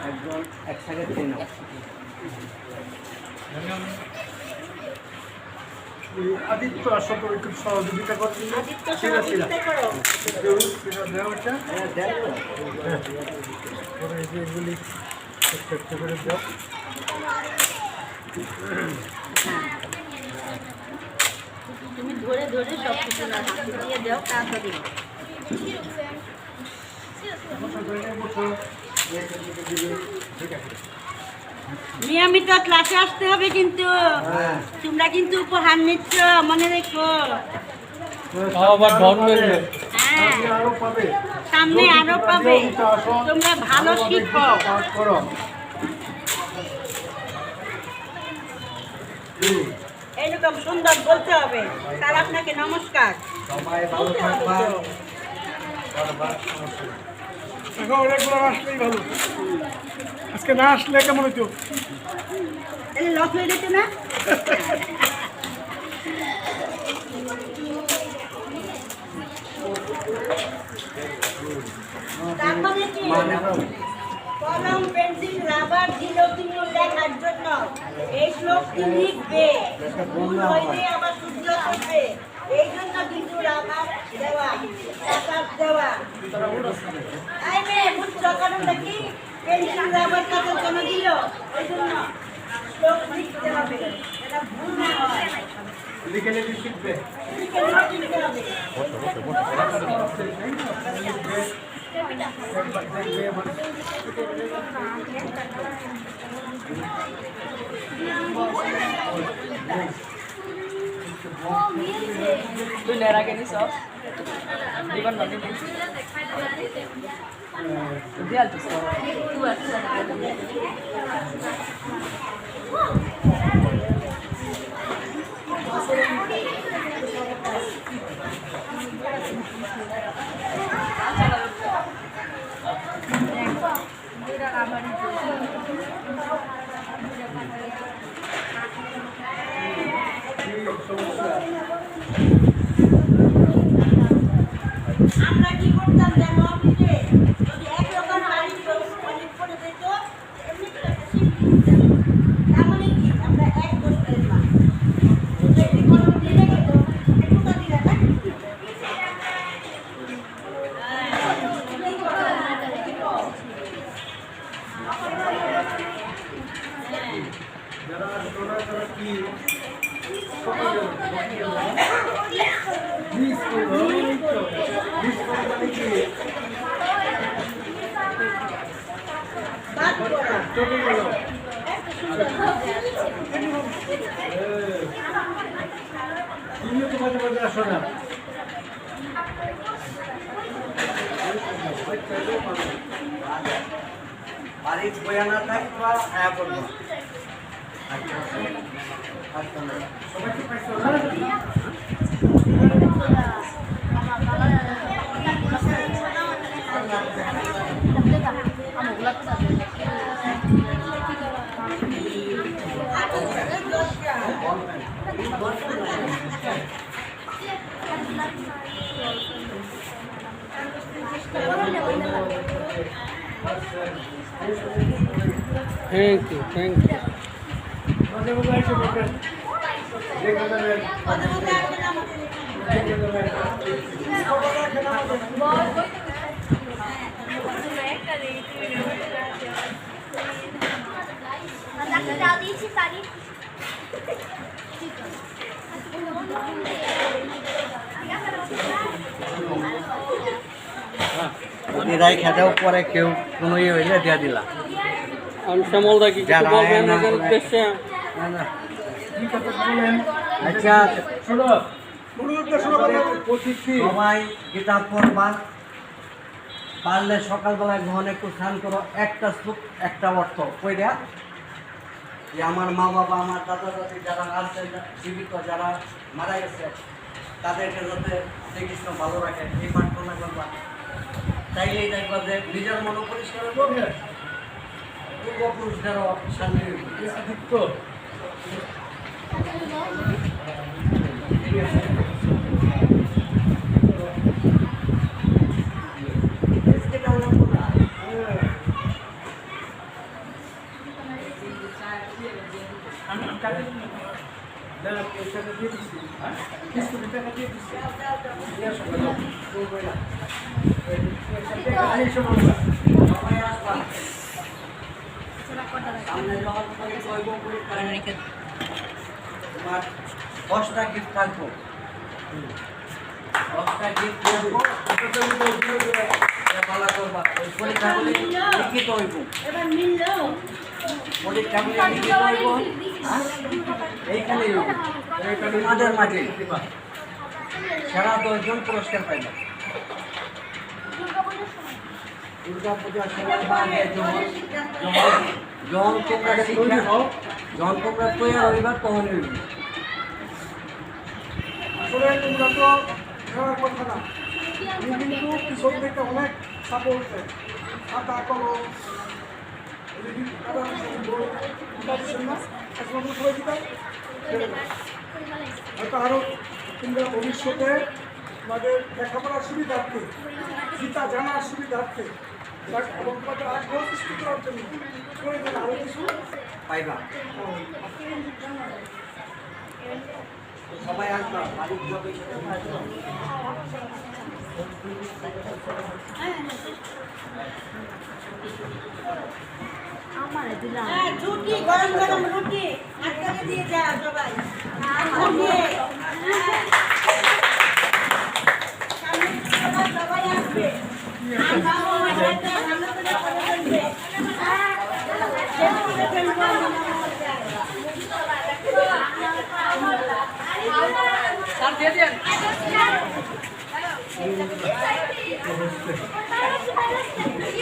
একজন এক সাইডে ট্রেন আদিত্য আসলে একটু সহযোগিতা করছিল এগুলি একটু করে দাও। তুমি ধরে ধরে সব কিছু না দিয়ে দাও তাড়াতাড়ি। নিয়মিত ক্লাসে আসতে হবে কিন্তু তোমরা কিন্তু উপহার নিচ্ছ মনে রেখো। সামনে আরো পাবে তোমরা ভালো শিখো। এরকম সুন্দর বলতে হবে তার আপনাকে নমস্কার। অনেকগুলো আসলেই ভালো, আজকে না আসলে কেমন হইতো? লস হয়ে যেত না? তারপরে কি কলম পেন্সিল রাবার দিল তুমি লেখার জন্য এই শ্লোকটি লিখবে, ভুল হইলে আবার শুদ্ধ করবে, এই জন্য কিন্তু রাবার দেওয়া কাগজ দেওয়া। আই মেয়ে বুঝছো কারণটা কি? পেন্সিল রাবার কাগজ কেন দিল? এই জন্য শ্লোক লিখতে হবে, এটা ভুল না হয়। লিখে লিখে শিখবে, লিখে লিখতে হবে। তুই নেড়া কেনি সব দিবার নদী দিয়াল তো আমরা কি করতাম জানো? যদি একরকম বাড়ি অনেক করে দিত এমনি করে একটা শিল্পী দিতাম। তার মানে কি আমরা এক করতে দিলাম দিলে গেল একটু দিলে না বাড়ির বয়া না থাকবা আয়া করবো। Thank you, thank you. এরাই খেতেও পরে কেউ কোনো ইয়ে হইলে দিয়ে দিলাম। শ্যামলদা কি কিছু বলবেন আমাদের উদ্দেশ্যে? আচ্ছা সবাই কিতাব পড়বা, পারলে সকালবেলায় ঘন একটু স্নান করো, একটা সুখ একটা অর্থ কই দেয়া যে আমার মা বাবা আমার দাদা দাদি যারা আছে জীবিত যারা মারা গেছে তাদেরকে যাতে শ্রীকৃষ্ণ ভালো রাখে এই প্রার্থনা করবা। তাইলেই দেখবা যে নিজের মন পরিষ্কার করবে পূর্বপুরুষদেরও সামনে আদিত্য তোমার 10টা গিফট থাকবো 10টা গিফট থাকবো ভালো করবা ওই পরীক্ষাগুলি লিখিত হইব এবার মিললো পরীক্ষাগুলি লিখিত হইব এইখানে তোমাদের মাঝে সেরা 10 জন পুরস্কার পাইবে দুর্গা পূজার সময় বা যখন তোমরা শিক্ষা যখন তোমরা তৈরি হইবা তখন হইবে আসলে তোমরা তো খেলার কথা না তুমি কিন্তু পিছন থেকে অনেক সাপোর্ট দেয় খাতা কলম হয়তো আরও তোমরা ভবিষ্যতে তোমাদের লেখাপড়ার সুবিধার্থে গীতা জানার সুবিধার্থে এবং তোমাদের আগ্রহ সৃষ্টি করার জন্য প্রয়োজন আরও কিছু পাইবা সবাই আসবা বাড়ির জবে হ্যাঁ রুটি গরম গরম রুটি আটকালে দিয়ে যা সবাই রুটি, হ্যাঁ। সামনে সবাই আসবে আর বাবা মায়েরা রান্না করে ফেলবে স্যার দিয়ে দেন Thank you.